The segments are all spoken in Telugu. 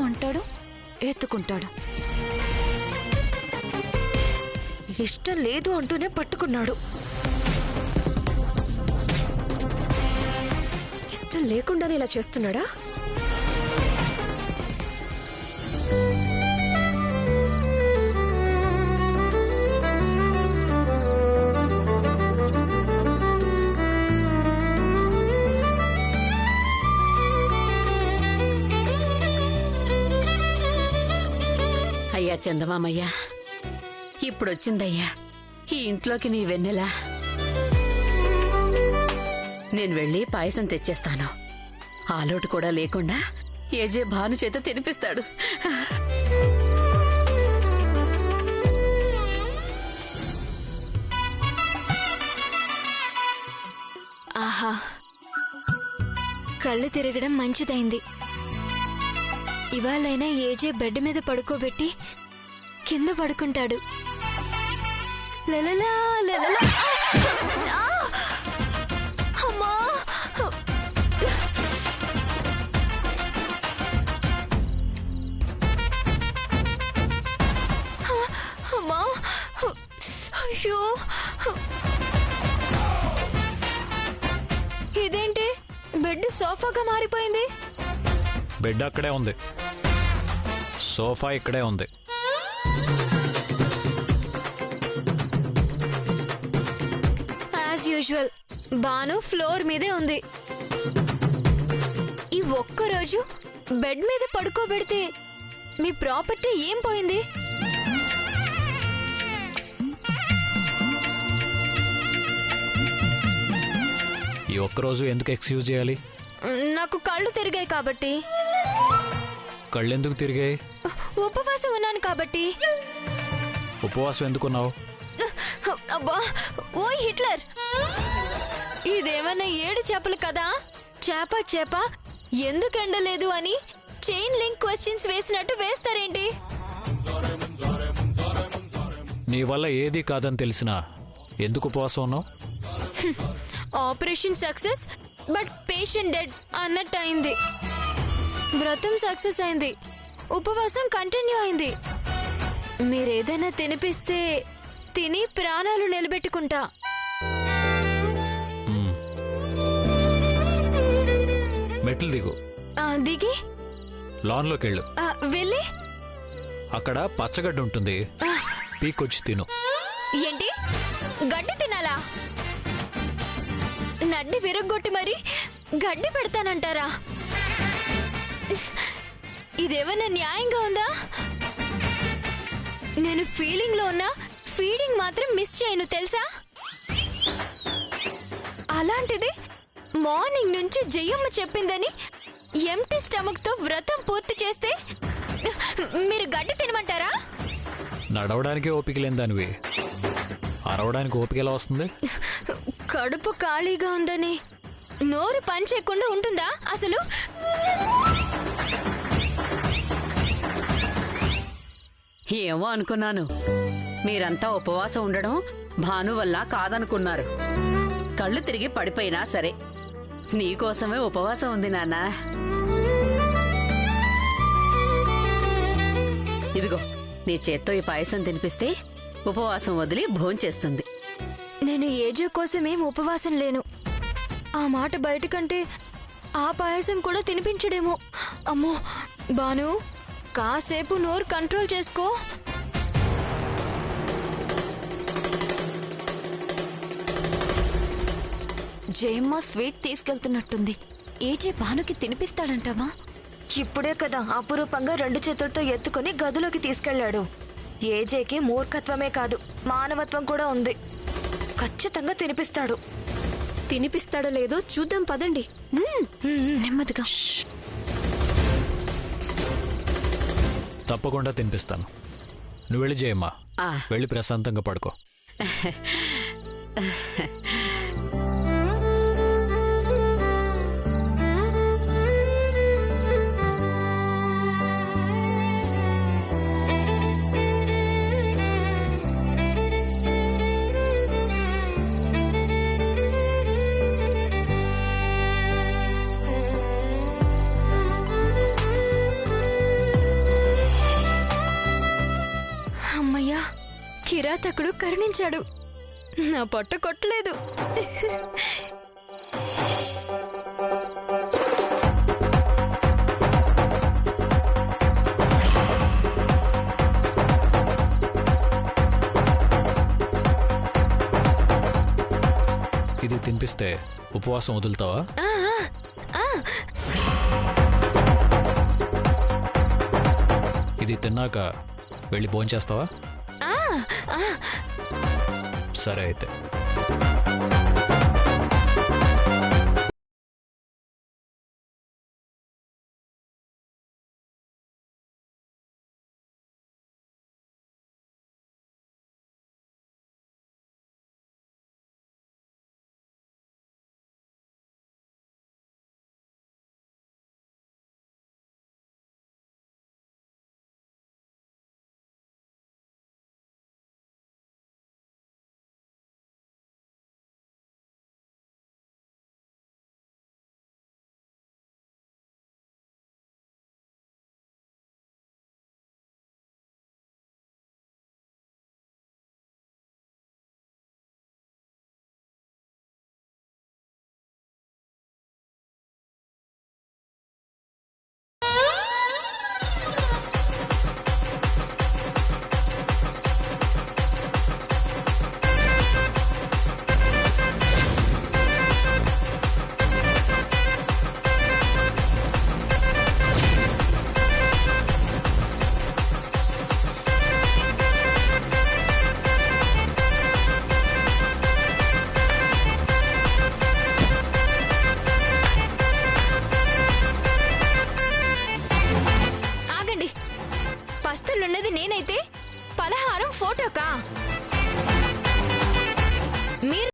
అంటాడు, ఎత్తుకుంటాడు. ఇష్టం లేదు అంటూనే పట్టుకున్నాడు. ఇష్టం లేకుండానే ఇలా చేస్తున్నాడా? అయ్యా చందమామయ్యా, ఇప్పుడొచ్చిందయ్యా ఈ ఇంట్లోకి నీ వెన్నెలా. నేను వెళ్ళి పాయసం తెచ్చేస్తాను. ఆలోటు కూడా లేకుండా ఏజే భాను చేత తినిపిస్తాడు. ఆహా, కళ్ళు తిరగడం మంచిదైంది. ఇవాళైనా ఏజే బెడ్ మీద పడుకోబెట్టి కింద పడుకుంటాడు. లలలా లలలా. అమ్మా, అమ్మా, అయ్యో, ఇదేంటి బెడ్ సోఫాగా మారిపోయింది? బెడ్ అక్కడే ఉంది, సోఫా ఇక్కడే ఉంది. యాజ్ యూజువల్ బాను ఫ్లోర్ మీదే ఉంది. ఈ ఒక్కరోజు బెడ్ మీద పడుకోబెడితే మీ ప్రాపర్టీ ఏం పోయింది? ఈ ఒక్కరోజు ఎందుకు ఎక్స్క్యూజ్ చేయాలి? నాకు కళ్ళు తిరిగాయి కాబట్టి. కళ్ళెందుకు తిరిగాయి? ఉపవాసం ఉన్నాను కాబట్టి. ఉపవాసం ఎందుకున్నావు? అబ్బా, ఓయ్ హిట్లర్, ఇదేమన్నా ఏడు చేపలు కదా? చేప చేప ఎందుకు ఎండలేదు అని చైన్ లింక్ క్వశ్చన్స్ వేసినట్టు వేస్తారేంటి? నీ వల్ల ఏది కాదని తెలిసినా ఎందుకు ఉపవాసం ఉన్నావు? Operation success but patient dead అన్నట్టు అయింది. వ్రతం సక్సెస్ అయింది, ఉపవాసం కంటిన్యూ అయింది. మీరేదైనా తినిపిస్తే తిని ప్రాణాలు నిలబెట్టుకుంటా. మెట్లు దిగు. దిగి లాన్లోకి వెళ్ళు. వెళ్ళి అక్కడ పచ్చగడ్డి ఉంటుంది, పీకొచ్చి తిను. ఏంటి గడ్డి తినాలా? నడ్డి విరగ్గొట్టి మరి గడ్డి పెడతానంటారా? ఇదేమన్నా న్యాయంగా ఉందా? నేను ఫీలింగ్ లో ఉన్నా ఫీడింగ్ మాత్రం మిస్ చేయను తెలుసా? అలాంటిది మార్నింగ్ నుంచి జయమ్మ చెప్పిందని ఎంటీ స్టమక్ తో వ్రతం పూర్తి చేస్తే మీరు గడ్డి తినమంటారా? నడవడానికి ఓపిక లేని దానివి అరవడానికి ఓపిక ఎలా వస్తుంది? కడుపు ఖాళీగా ఉందని నోరు పని చేయకుండా ఉంటుందా అసలు? ఏమో అనుకున్నాను, మీరంతా ఉపవాసం ఉండడం భాను వల్ల కాదనుకున్నారు. కళ్ళు తిరిగి పడిపోయినా సరే నీకోసమే ఉపవాసం ఉంది నాన్న. ఇదిగో నీ చేత్తో ఈ పాయసం తినిపిస్తే ఉపవాసం వదిలి భోంచేస్తుంది. నేను ఏజో కోసమేం ఉపవాసం లేను. ఆ మాట బయటకంటే ఆ పాయసం కూడా తినిపించడేమో. అమ్మో బాను, కాసేపు నోరు కంట్రోల్ చేసుకో. జయమ్మ స్వీట్ తీసుకెళ్తున్నట్టుంది. ఏజే భానుకి తినిపిస్తాడంటావా? ఇప్పుడే కదా అపురూపంగా 2 చేతులతో ఎత్తుకుని గదిలోకి తీసుకెళ్లాడు. ఏజేకి మూర్ఖత్వమే కాదు, మానవత్వం కూడా ఉంది. ఖచ్చితంగా తినిపిస్తాడు. తినిపిస్తాడో లేదో చూద్దాం పదండి. నెమ్మదిగా. తప్పకుండా తినిపిస్తాను. నువ్వు వెళ్ళి చేయమ్మా, ఆ. వెళ్ళి ప్రశాంతంగా పడుకో. అమ్మయ్యా, కిరాతకుడు కరుణించాడు. నా పొట్ట కొట్టలేదు. ఇది తినిపిస్తే ఉపవాసం వదులుతావా? ఇది తిన్నాక వెళ్ళి భోంచేస్తావా? సరే అయితే. పస్తులున్నది నేనైతే పలహారం ఫోటోకా? మీరు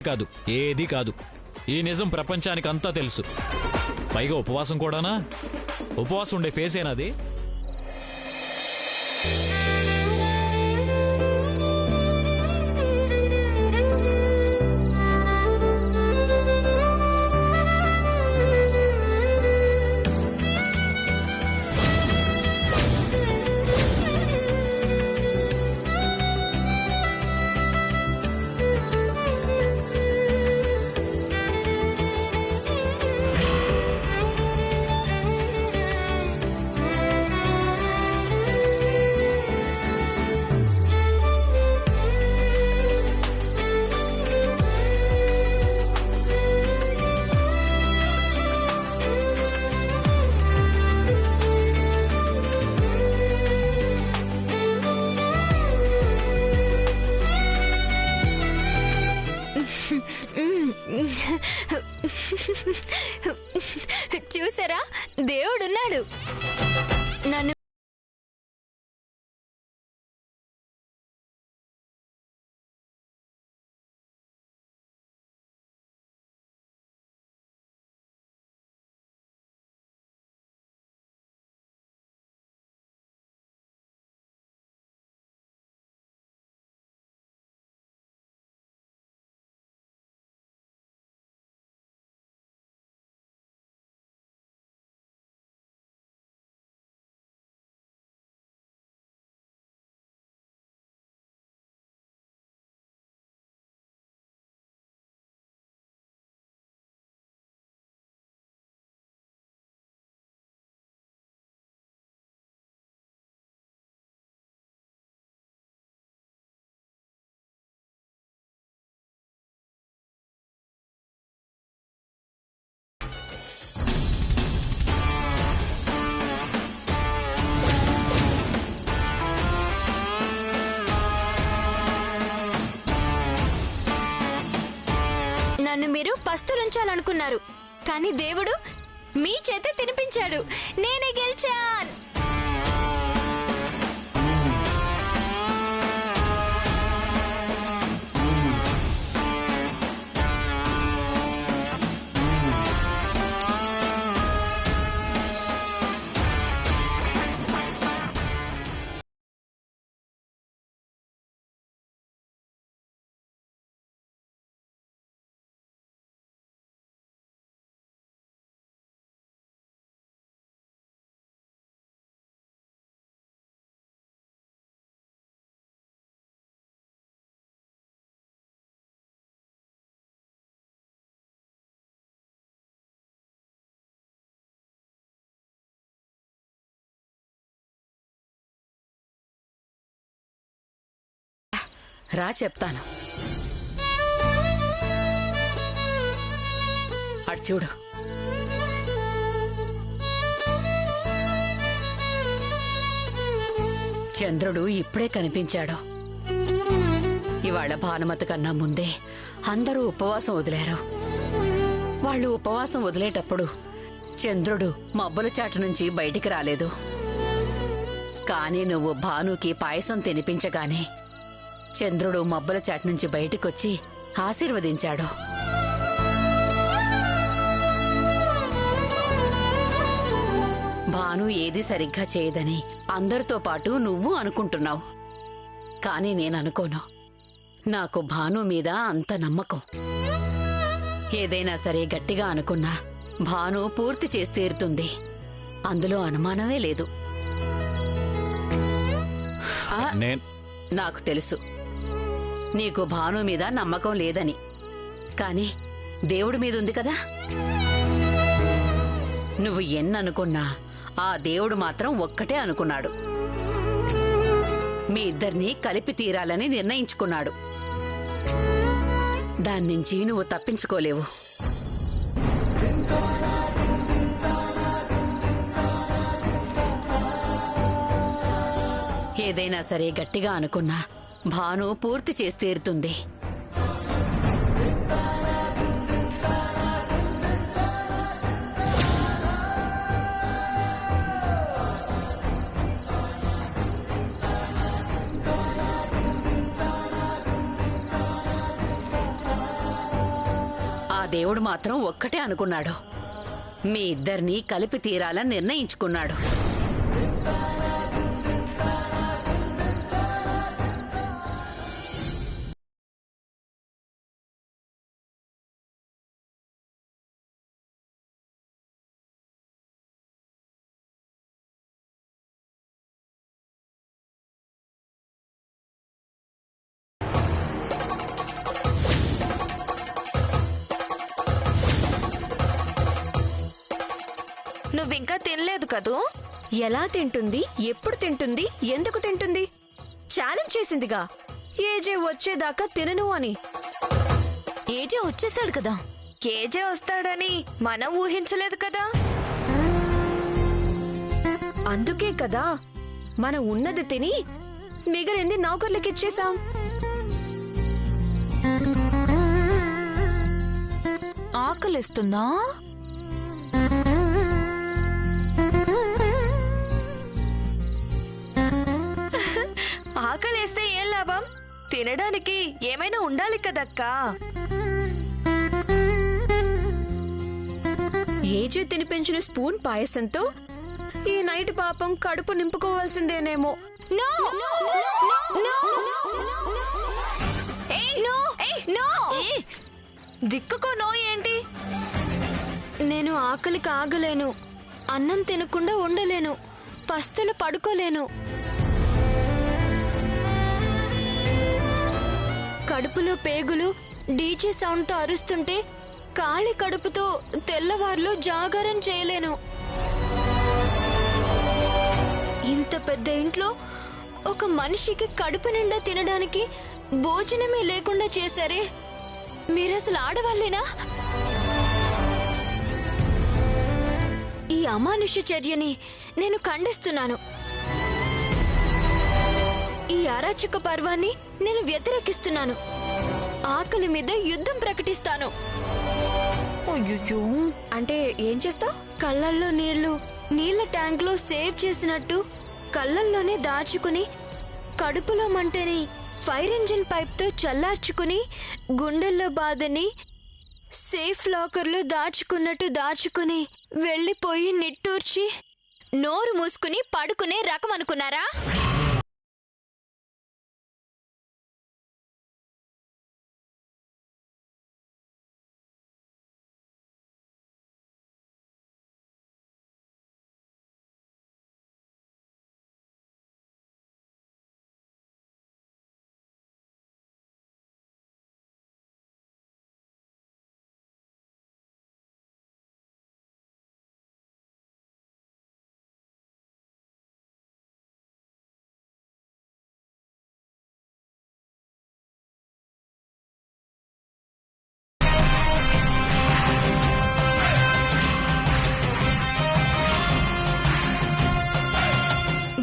కాదు, ఏది కాదు. ఈ నిజం ప్రపంచానికి అంతా తెలుసు. పైగా ఉపవాసం కూడానా? ఉపవాసం ఉండే ఫేస్ ఏనాది? చూసారా, దేవుడున్నాడు. నన్ను తినిపించాలనుకున్నారు, కానీ దేవుడు మీ చేత తినిపించాడు. నేనే గెలిచాను. రా చెప్తాను. అటు చూడు. చంద్రుడు ఇప్పుడే కనిపించాడు. ఇవాళ భానుమతి కన్నా ముందే అందరూ ఉపవాసం వదిలారు. వాళ్ళు ఉపవాసం వదిలేటప్పుడు చంద్రుడు మబ్బుల చాటు నుంచి బయటికి రాలేదు. కానీ నువ్వు భానుకి పాయసం తినిపించగానే చంద్రుడు మబ్బుల చాటు నుంచి బయటికొచ్చి ఆశీర్వదించాడు. భాను ఏది సరిగ్గా చేయదని అందరితో పాటు నువ్వు అనుకుంటున్నావు. కానీ నేననుకోను. నాకు భాను మీద అంత నమ్మకం. ఏదైనా సరే గట్టిగా అనుకున్నా భాను పూర్తి చేసి తీరుతుంది. అందులో అనుమానమే లేదు. నాకు తెలుసు నీకు భాను మీద నమ్మకం లేదని. కాని దేవుడి మీద ఉంది కదా. నువ్వు ఎన్ననుకున్నా ఆ దేవుడు మాత్రం ఒక్కటే అనుకున్నాడు. మీ ఇద్దరినీ కలిపి తీరాలని నిర్ణయించుకున్నాడు. దాన్నించి నువ్వు తప్పించుకోలేవు. ఏదైనా సరే గట్టిగా అనుకున్నా భాను పూర్తి చేసి తీరుతుంది. ఆ దేవుడు మాత్రం ఒక్కటే అనుకున్నాడు. మీ ఇద్దరినీ కలిపి తీరాలని నిర్ణయించుకున్నాడు. నువ్వింకా తినలేదు కదూ? ఎలా తింటుంది, ఎప్పుడు తింటుంది, ఎందుకు తింటుంది? ఛాలెంజ్ చేసిందిగా ఏజే వచ్చేదాకా తినను అని. ఏజే వచ్చేసాడు కదా. ఏజే వస్తాడని మనం ఊహించలేదు కదా. అందుకే కదా మనం ఉన్నది తిని మిగిలింది నౌకర్లకిచ్చేశాం. ఆకలిస్తుందా? ఆకలేస్తే ఏం లాభం? తినడానికి ఏమైనా ఉండాలి కదక్కా. ఏజే తినిపించిన స్పూన్ పాయసంతో ఈ నైట్ పాపం కడుపు నింపుకోవాల్సిందేనేమో. దిక్కుకో నో ఏంటి? నేను ఆకలికి ఆగలేను. అన్నం తినకుండా ఉండలేను. పస్తులు పడుకోలేను. కడుపులో పేగులు డీజే సౌండ్తో అరుస్తుంటే ఖాళీ కడుపుతో తెల్లవార్లు జాగారం చేయలేను. ఇంత పెద్ద ఇంట్లో ఒక మనిషికి కడుపు నిండా తినడానికి భోజనమే లేకుండా చేశారే. మీరసలు ఆడవాళ్ళేనా? ఈ అమానుష్య చర్యని నేను ఖండిస్తున్నాను. ఈ అరాచక పర్వాన్ని నేను వ్యతిరేకిస్తున్నాను. ఆకలి మీద యుద్ధం ప్రకటిస్తాను. అయ్యో, అంటే ఏం చేస్తావు? కళ్ళల్లో నీళ్ల ట్యాంక్ లో సేవ్ చేసినట్టు కళ్ళల్లోనే దాచుకుని, కడుపులో మంటని ఫైర్ ఇంజిన్ పైప్ తో చల్లార్చుకుని, గుండెల్లో బాధని సేఫ్ లాకర్లో దాచుకున్నట్టు దాచుకుని వెళ్ళిపోయి నిట్టూర్చి నోరు మూసుకుని పడుకునే రకం అనుకున్నారా?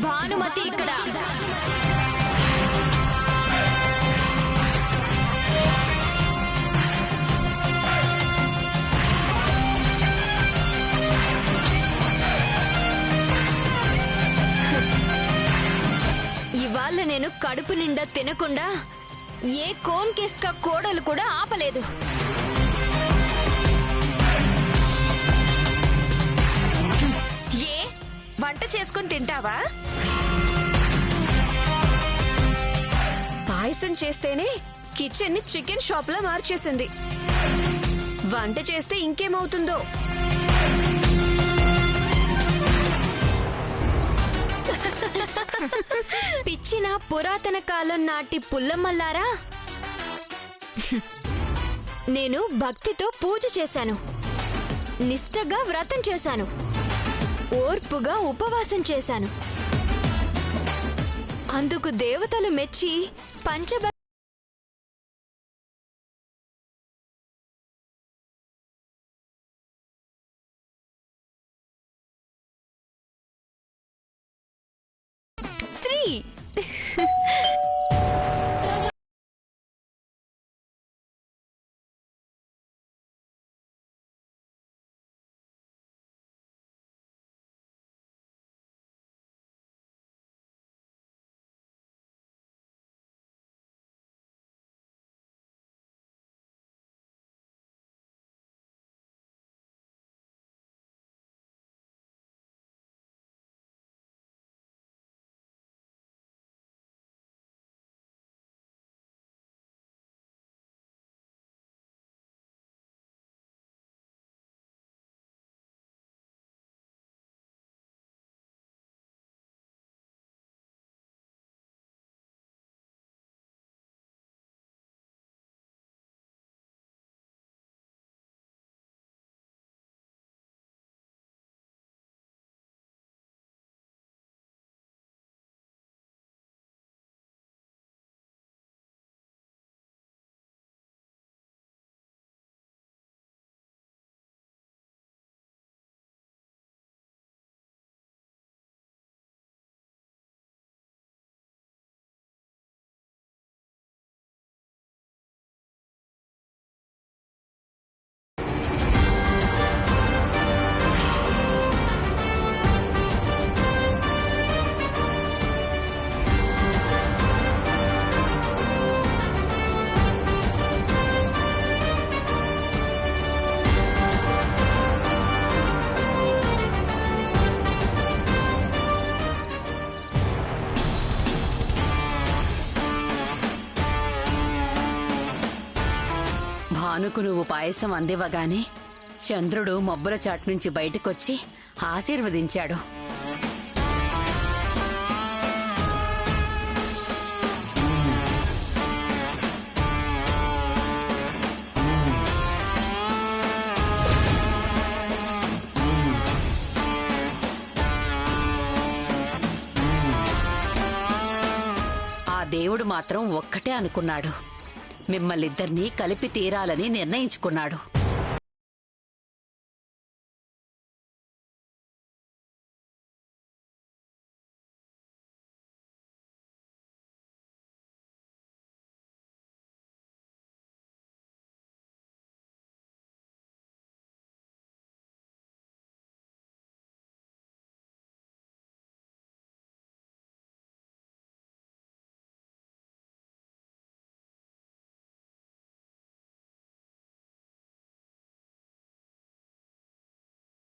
భానుమతి ఇక్కడ. ఇవాళ నేను కడుపు నిండా తినకుండా ఏ కోన్ కిస్క కోడలు కూడా ఆపలేదు. ఏ వంట చేసుకుని తింటావా? పాయసం చేస్తేనే కిచెన్ ని చికెన్ షాప్ లా మార్చేసింది. వంట చేస్తే ఇంకేమవుతుందో. పిచ్చిన పురాతన కాలం నాటి పుల్లమ్మల్లారా, నేను భక్తితో పూజ చేశాను, నిష్టగా వ్రతం చేశాను, ఓర్పుగా ఉపవాసం చేశాను. అందుకు దేవతలు మెచ్చి పంచభ భానుకు నువ్వు పాయసం అందివ్వగానే చంద్రుడు మబ్బుల చాటు నుంచి బయటకొచ్చి ఆశీర్వదించాడు. ఆ దేవుడు మాత్రం ఒక్కటే అనుకున్నాడు, మిమ్మల్నిద్దరినీ కలిపి తీరాలని నిర్ణయించుకున్నాడు.